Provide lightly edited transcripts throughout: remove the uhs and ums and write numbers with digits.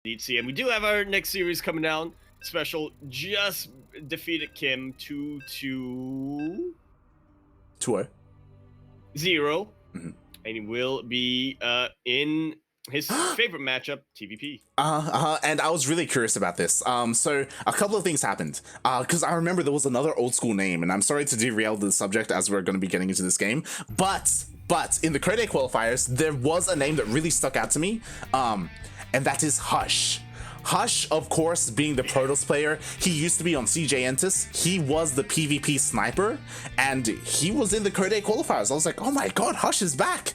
Indeed, see, and we do have our next series coming down. SpeCial just defeated Kim 2-0. 2-0. And he will be in his favorite matchup, TvP. And I was really curious about this. So a couple of things happened. Because I remember there was another old school name, and I'm sorry to derail the subject as we're going to be getting into this game, but in the CranKy qualifiers, there was a name that really stuck out to me, and that is Hush. Hush, of course, being the Protoss player, he used to be on CJ Entis. He was the PvP sniper, and he was in the CranKy qualifiers. I was like, oh my god, Hush is back.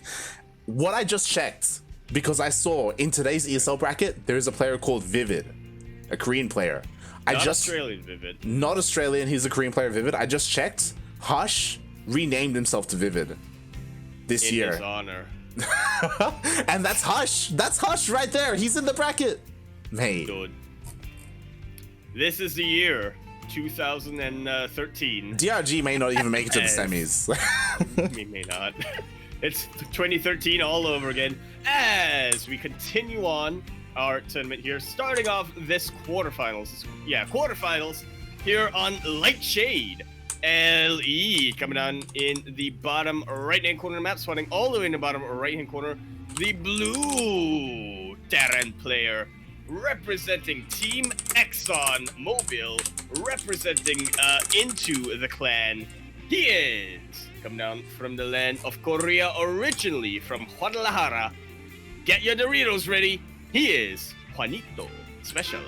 What I just checked, because I saw in today's ESL bracket, there's a player called Vivid, a Korean player. Australian Vivid. Not Australian, he's a Korean player, Vivid. I just checked. Hush renamed himself to Vivid this year. In his honor. And that's Hush. That's Hush right there. He's in the bracket. Mate. Good. This is the year 2013. DRG may not even make it to the semis. He may not. It's 2013 all over again as we continue on our tournament here, starting off this quarterfinals. Quarterfinals here on Light Shade. LE coming down in the bottom right-hand corner of the map, spawning all the way in the bottom right-hand corner. The blue Terran player representing Team Exxon Mobil, representing into the clan. He is coming down from the land of Korea, originally from Guadalajara. Get your Doritos ready. He is Juanito SpeCial.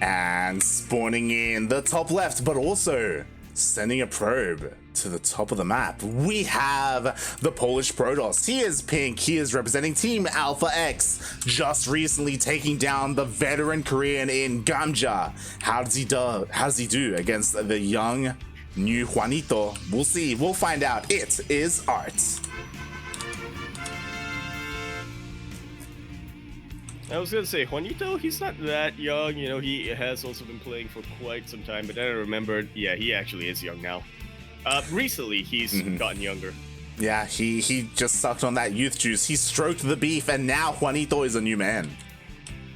And spawning in the top left, but also sending a probe to the top of the map, we have the Polish Protoss. He is pink. He is representing Team Alpha X, just recently taking down the veteran Korean in Gamja. How does he do against the young new Juanito? We'll see. We'll find out. It is ArT. I was gonna say, Juanito, he's not that young, you know, he has also been playing for quite some time, but then I remembered, yeah, he actually is young now. Recently, he's gotten younger. Yeah, he just sucked on that youth juice, he stroked the beef, and now Juanito is a new man.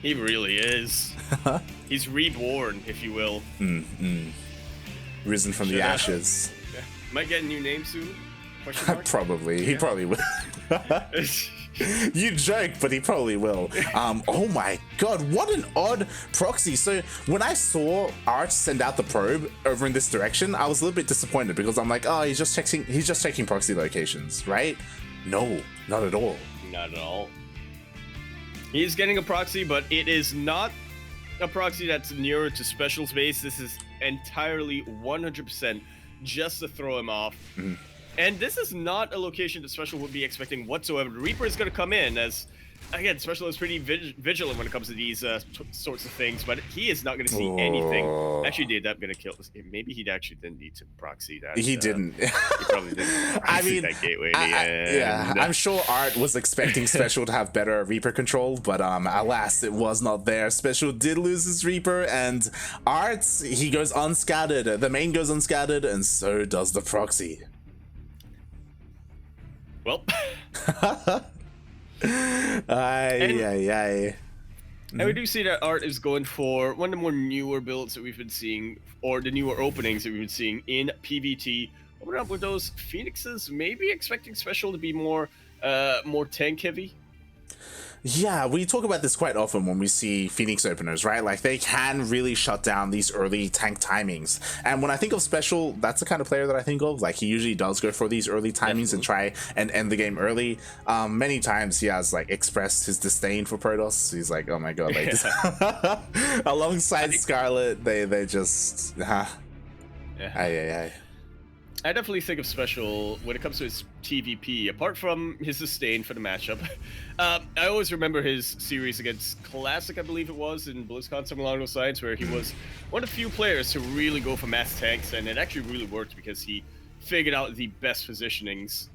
He really is. He's reborn, if you will. Risen from the ashes. Yeah. Might get a new name soon? Probably, he probably will. You joke, but he probably will. Oh my god, what an odd proxy. So when I saw ArT send out the probe over in this direction, I was a little bit disappointed because I'm like, oh, he's just checking proxy locations, right? No, not at all. Not at all. He's getting a proxy, but it is not a proxy that's nearer to SpeCial's base. This is entirely 100% just to throw him off. And this is not a location that SpeCial would be expecting whatsoever. The Reaper is going to come in as, again, SpeCial is pretty vigilant when it comes to these sorts of things, but he is not going to see anything. Actually, did that going to kill? Maybe he actually didn't need to proxy that. He didn't. He probably didn't. I mean, that gateway. I'm sure ArT was expecting SpeCial to have better Reaper control, but alas, it was not there. SpeCial did lose his Reaper, and ArT, he goes unscattered. The main goes unscattered, and so does the proxy. Well, and we do see that ArT is going for one of the more newer builds that we've been seeing, or the newer openings that we've been seeing in PvT. Open up with those Phoenixes, maybe expecting SpeCial to be more tank heavy. Yeah, we talk about this quite often when we see Phoenix openers, right? Like, they can really shut down these early tank timings. And when I think of SpeCial, that's the kind of player that I think of. Like, he usually does go for these early timings and try and end the game early. Many times he has, like, expressed his disdain for Protoss. He's like, oh my god, like, alongside Scarlet, they just, I definitely think of SpeCial when it comes to his TvP, apart from his disdain for the matchup. I always remember his series against Classic, I believe it was, in BlizzCon, something along those lines, where he was one of the few players to really go for mass tanks, and it actually really worked because he figured out the best positionings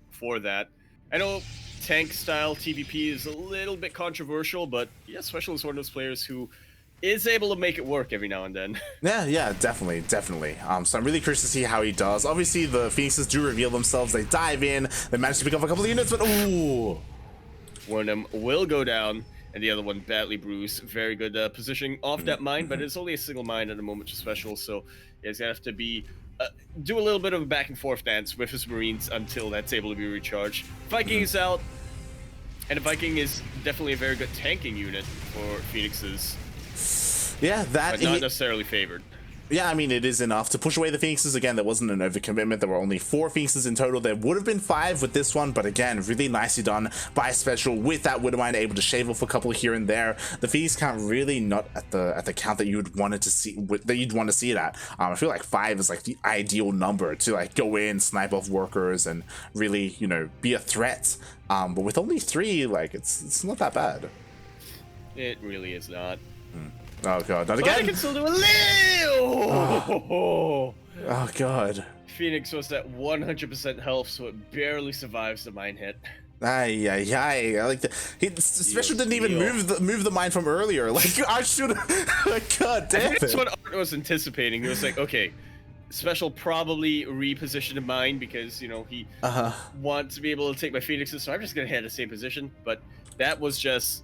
for that. I know tank-style TvP is a little bit controversial, but yeah, SpeCial is one of those players who is able to make it work every now and then. Yeah, definitely. So I'm really curious to see how he does. Obviously, the Phoenixes do reveal themselves. They dive in. They manage to pick up a couple of units, but ooh. One of them will go down, and the other one badly bruised. Very good positioning off that mine, but it's only a single mine at the moment for SpeCial, so he's gonna have to be do a little bit of a back and forth dance with his Marines until that's able to be recharged. Viking is out, and the Viking is definitely a very good tanking unit for Phoenixes. Yeah, but not necessarily favored. Yeah, I mean, it is enough to push away the Phoenixes. Again, there wasn't an overcommitment. There were only 4 Phoenixes in total. There would have been 5 with this one, but again, really nicely done by SpeCial with that Widowmine, able to shave off a couple here and there. The Phoenix count really not at the count that you would want it to see, that you'd want to see it at. I feel like 5 is like the ideal number to like go in, snipe off workers, and really, you know, be a threat. But with only 3, like it's not that bad. It really is not. Oh god, not but again! I can still do a little! Oh god. Phoenix was at 100% health, so it barely survives the mine hit. Aye. I like that. SpeCial didn't even move the mine from earlier. Like, I should have. God damn it. That's what ArT was anticipating. He was like, okay, SpeCial probably repositioned a mine because, you know, he wants to be able to take my Phoenixes, so I'm just going to head the same position. But that was just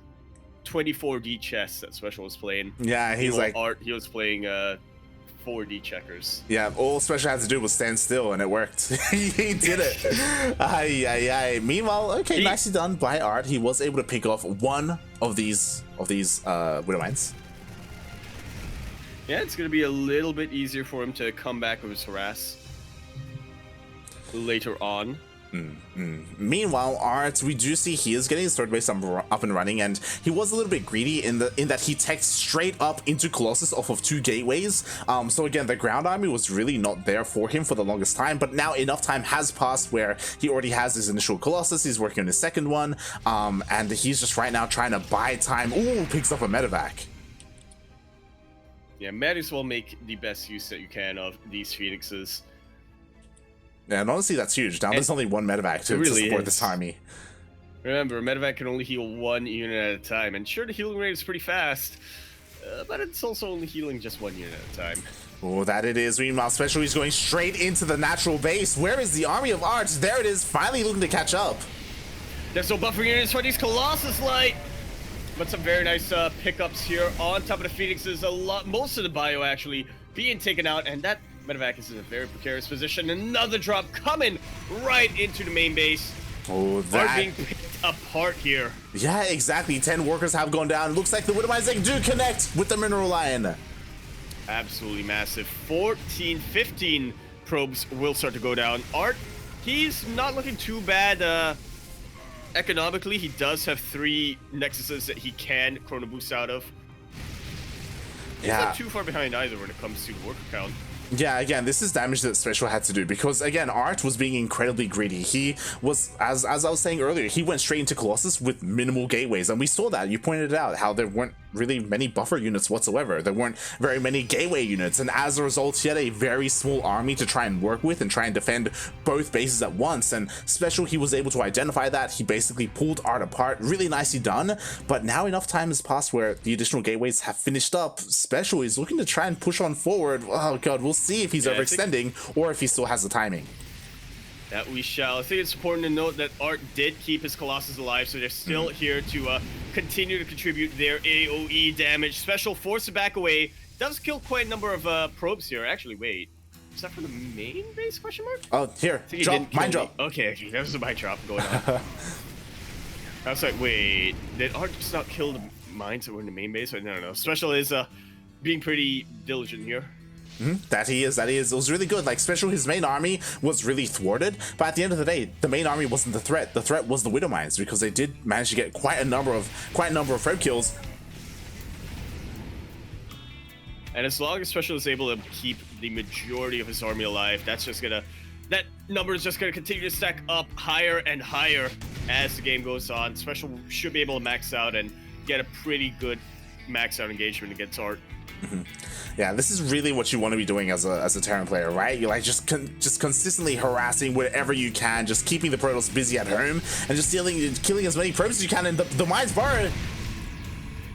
24D chess that SpeCial was playing. Yeah, he's like ArT. He was playing 4D checkers. Yeah, all SpeCial had to do was stand still, and it worked. He did it. Aye. Meanwhile, okay, nicely done by ArT. He was able to pick off one of these Widowmines. Yeah, it's gonna be a little bit easier for him to come back with his harass later on. Meanwhile, ArT, we do see he is getting his third base up and running, and he was a little bit greedy in that he teched straight up into Colossus off of 2 gateways. So again, the ground army was really not there for him for the longest time, but now enough time has passed where he already has his initial Colossus, he's working on his second one, and he's just right now trying to buy time. Ooh, picks up a medevac. Yeah, might as well make the best use that you can of these Phoenixes. Yeah, and honestly, that's huge. Now there's only 1 medevac to support this army. Remember, a medevac can only heal 1 unit at a time, and sure, the healing rate is pretty fast, but it's also only healing just 1 unit at a time. Oh, that it is. Meanwhile, SpeCial is going straight into the natural base. Where is the army of ArT? There it is, finally looking to catch up. There's no buffer units for these Colossus Light, but some very nice pickups here on top of the Phoenixes. Most of the bio actually being taken out, and that medevac is in a very precarious position. Another drop coming right into the main base. Oh, that being picked apart here. Yeah, exactly. 10 workers have gone down. Looks like the Widowmines do connect with the Mineral Lion. Absolutely massive. 14, 15 probes will start to go down. ArT, he's not looking too bad economically. He does have 3 Nexuses that he can chrono boost out of. He's not too far behind either when it comes to worker count. Yeah, again, this is damage that SpeCial had to do because, again, ArT was being incredibly greedy. He was, as I was saying earlier, he went straight into Colossus with minimal gateways, and we saw that. You pointed it out, how there weren't really many buffer units whatsoever. There weren't very many gateway units, and as a result, he had a very small army to try and work with and try and defend both bases at once, and SpeCial, he was able to identify that. He basically pulled ArT apart. Really nicely done, but now enough time has passed where the additional gateways have finished up. SpeCial is looking to try and push on forward. Oh god, we'll see if he's overextending or if he still has the timing. That we shall. I think it's important to note that ArT did keep his Colossus alive, so they're still here to continue to contribute their AoE damage. SpeCial forced to back away. Does kill quite a number of probes here. Actually, wait. Is that from the main base, question mark? Oh, here. Drop. Mine drop. Okay, that was a mine drop going on. I was like, wait. Did ArT just not kill the mines that were in the main base? I don't know. SpeCial is being pretty diligent here. That he is. It was really good. Like, SpeCial, his main army was really thwarted, but at the end of the day, the main army wasn't the threat. The threat was the Widowmines, because they did manage to get quite a number of probe kills. And as long as SpeCial is able to keep the majority of his army alive, that number is just gonna continue to stack up higher and higher as the game goes on. SpeCial should be able to max out and get a pretty good max out engagement against ArT. Yeah, this is really what you want to be doing as a Terran player, right? You're like just consistently harassing wherever you can, just keeping the Protoss busy at home, and just killing as many probes as you can. And the mines burn.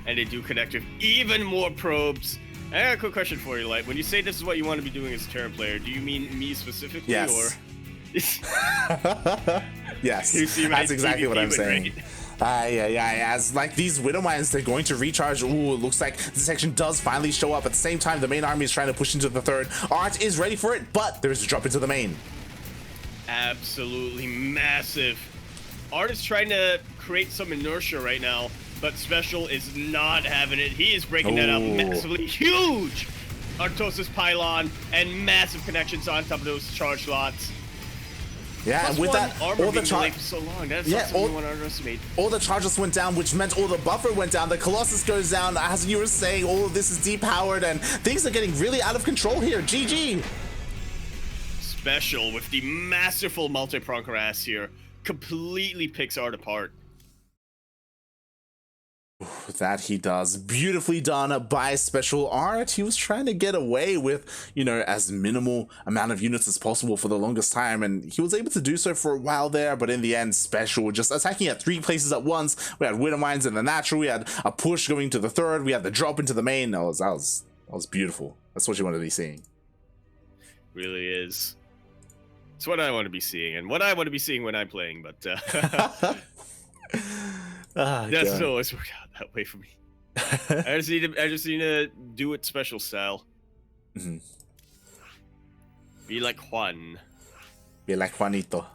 And they do connect with even more probes. I got a quick question for you, Light. When you say this is what you want to be doing as a Terran player, do you mean me specifically, yes. or? Yes, that's exactly what I'm saying. As like these Widow Mines, they're going to recharge. Ooh, it looks like the section does finally show up. At the same time, the main army is trying to push into the third. ArT is ready for it, but there's a drop into the main. Absolutely massive. ArT is trying to create some inertia right now, but SpeCial is not having it. He is breaking that up massively. Huge Artosis pylon and massive connections on top of those charge lots. Yeah, and with that, all the for so long. That's something you want to underestimate. All the charges went down, which meant all the buffer went down. The Colossus goes down. As you were saying, all of this is depowered, and things are getting really out of control here. GG. SpeCial with the masterful multi-prong harass here completely picks ArT apart. That he does. Beautifully done by SpeCial. ArT, he was trying to get away with, you know, as minimal amount of units as possible for the longest time, and he was able to do so for a while there, but in the end, SpeCial just attacking at 3 places at once. We had Widow Mines in the natural, we had a push going to the third, we had the drop into the main. That was beautiful. That's what you want to be seeing. Really is. It's what I want to be seeing, and what I want to be seeing when I'm playing, but doesn't always work out that way for me. I just need to do it SpeCial style. Be like Juan. Be like Juanito.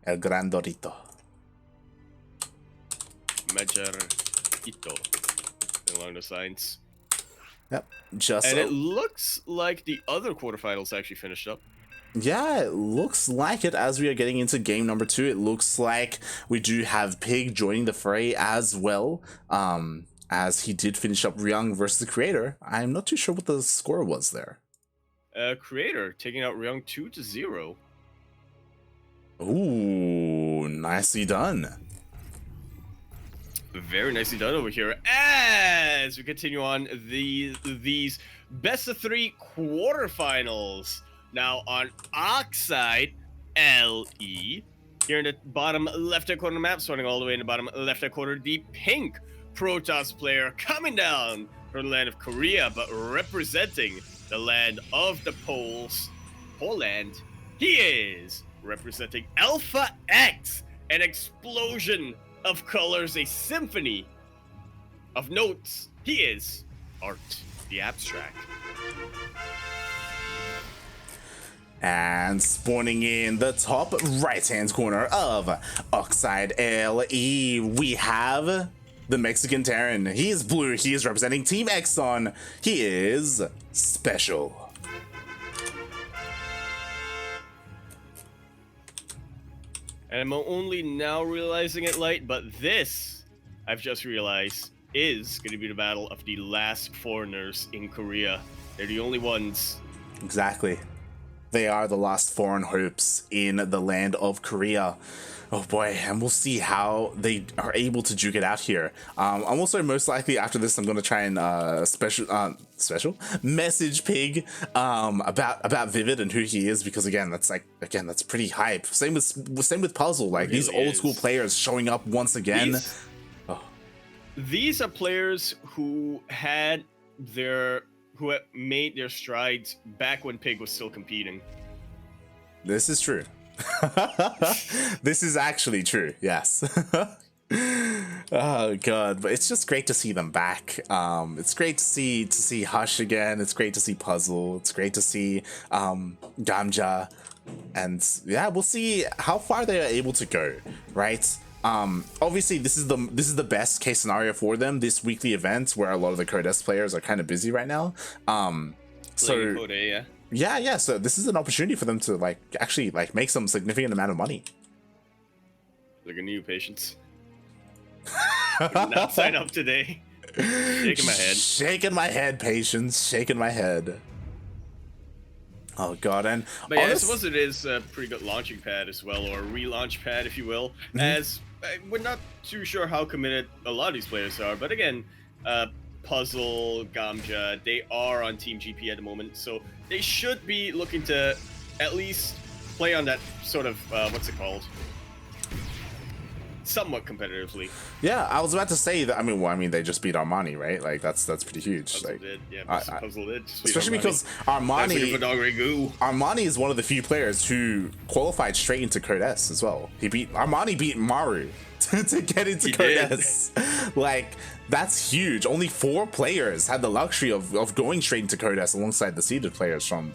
El Grandorito. Majorito. Along those lines. Yep. And it looks like the other quarterfinals actually finished up. Yeah, it looks like it. As we are getting into game number 2, it looks like we do have Pig joining the fray as well, as he did finish up Ryung versus the Creator. I'm not too sure what the score was there. Creator taking out Ryung 2-0. Ooh, nicely done. Very nicely done over here. As we continue on these best of 3 quarterfinals. Now on ArT side, LE. Here in the bottom left-hand corner map, starting all the way in the bottom left-hand corner, the pink Protoss player coming down from the land of Korea, but representing the land of the Poles, Poland. He is representing Alpha X, an explosion of colors, a symphony of notes. He is ArT, the abstract. And spawning in the top right-hand corner of Oxide LE, we have the Mexican Terran. He is blue. He is representing Team Exxon. He is SpeCial. And I'm only now realizing it, Light, but this, I've just realized, is going to be the battle of the last foreigners in Korea. They're the only ones. Exactly. They are the last foreign hopes in the land of Korea. Oh boy, and we'll see how they are able to duke it out here. I'm also most likely after this, I'm going to try and special message Pig about Vivid and who he is, because again, that's pretty hype. Same with Puzzle, like these old school players showing up once again. These are players who had made their strides back when Pig was still competing. This is true. This is actually true, yes. Oh god, but it's just great to see them back. It's great to see Hush again. It's great to see Puzzle. It's great to see Gamja, and yeah, we'll see how far they are able to go, right? Obviously this is the best case scenario for them, this weekly event where a lot of the Codes players are kind of busy right now. So yeah, so this is an opportunity for them to actually make some significant amount of money. Look at you, Patience. Not sign up today. Shaking my head. Shaking my head, Patience. Shaking my head. Oh god, and but yeah, I suppose it is a pretty good launching pad as well, or a relaunch pad, if you will. As we're not too sure how committed a lot of these players are, but again, Puzzle, Gamja, they are on Team GP at the moment, so they should be looking to at least play on that sort of what's it called? Somewhat competitively. Yeah, I was about to say that. I mean, they just beat Armani, right? Like that's pretty huge. Puzzle did, yeah. Puzzle did. Especially because Armani is one of the few players who qualified straight into Codes as well. Armani beat Maru to get into He did. Codes. Like, that's huge. Only 4 players had the luxury of going straight into Codes alongside the seeded players from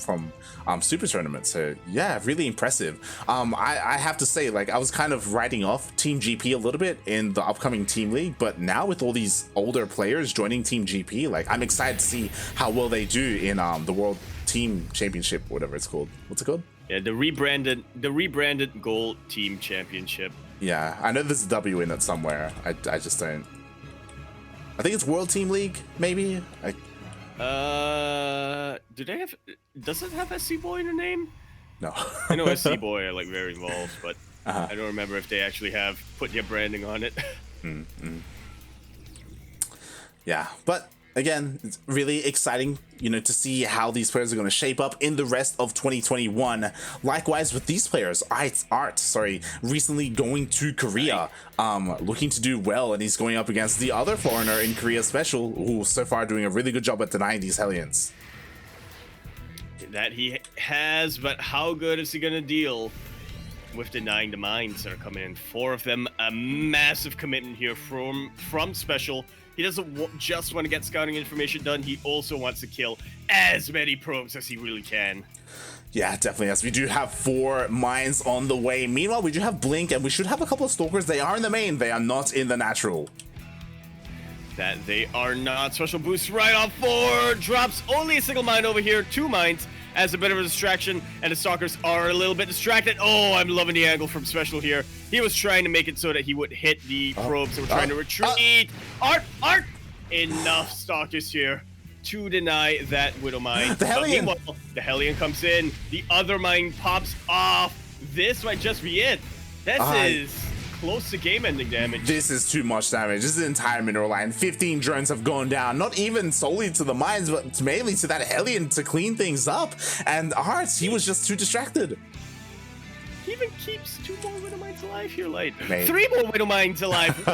Super Tournament. So yeah, really impressive. I have to say, like, I was kind of writing off Team GP a little bit in the upcoming Team League, but now with all these older players joining Team GP, like, I'm excited to see how well they do in the World Team Championship, whatever it's called. What's it called? Yeah, the rebranded Gold Team Championship. Yeah, I know there's a W in it somewhere. I just don't. I think it's World Team League, maybe. Do they have? Does it have SC Boy in the name? No. I know SC Boy are like very involved, but I don't remember if they actually have put their branding on it. Yeah, but again, it's really exciting, you know, to see how these players are going to shape up in the rest of 2021. Likewise with these players, ArT, recently going to Korea, looking to do well, and he's going up against the other foreigner in Korea, SpeCial, who's so far doing a really good job at denying these Hellions. That he has, but how good is he gonna deal with denying the mines that are coming in? 4 of them, a massive commitment here from SpeCial. He doesn't just want to get scouting information done, he also wants to kill as many probes as he really can. Yeah, definitely. Yes, we do have 4 mines on the way. Meanwhile, we do have Blink, and we should have a couple of Stalkers. They are in the main, they are not in the natural. That they are not. Special boost right off 4, drops only a single mine over here, 2 mines as a bit of a distraction, and the Stalkers are a little bit distracted. Oh, I'm loving the angle from SpeCial here. He was trying to make it so that he would hit the probes that were trying to retreat. ArT! Enough Stalkers here to deny that Widow mine. The Hellion! Meanwhile, the Hellion comes in, the other mine pops off. This might just be it. This is close to game-ending damage. This is too much damage. This is an entire mineral line. 15 drones have gone down, not even solely to the mines, but mainly to that Hellion to clean things up. And ArT, he was just too distracted. He even keeps 2 more Widow mines alive here, Light. Mate. 3 more Widow mines alive.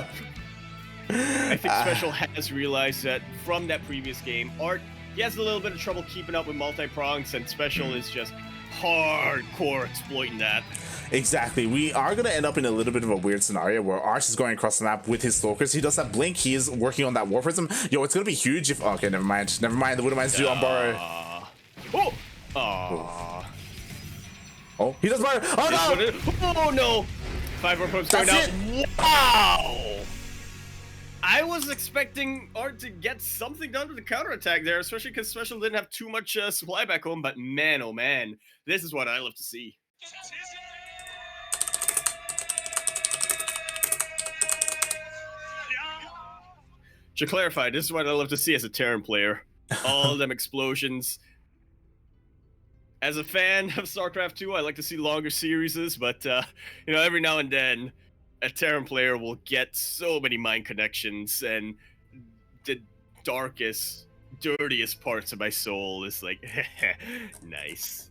I think SpeCial has realized that from that previous game, ArT, he has a little bit of trouble keeping up with multi-prongs, and SpeCial is just hardcore exploiting that. Exactly. We are going to end up in a little bit of a weird scenario where ArT is going across the map with his Stalkers. He does have Blink. He is working on that War Prism. Yo, it's going to be huge if... Okay, never mind. Never mind. The Widow Mines do on borrow. Oh, he does borrow. Oh, no! Oh, no! 5 more probes going down. Wow! I was expecting ArT to get something done with the counterattack there, especially because SpeCial didn't have too much supply back home, but man, oh man, this is what I love to see. To clarify, this is what I love to see as a Terran player. All them explosions. As a fan of StarCraft 2, I like to see longer series, but you know, every now and then, a Terran player will get so many mine connections, and the darkest, dirtiest parts of my soul is like, nice.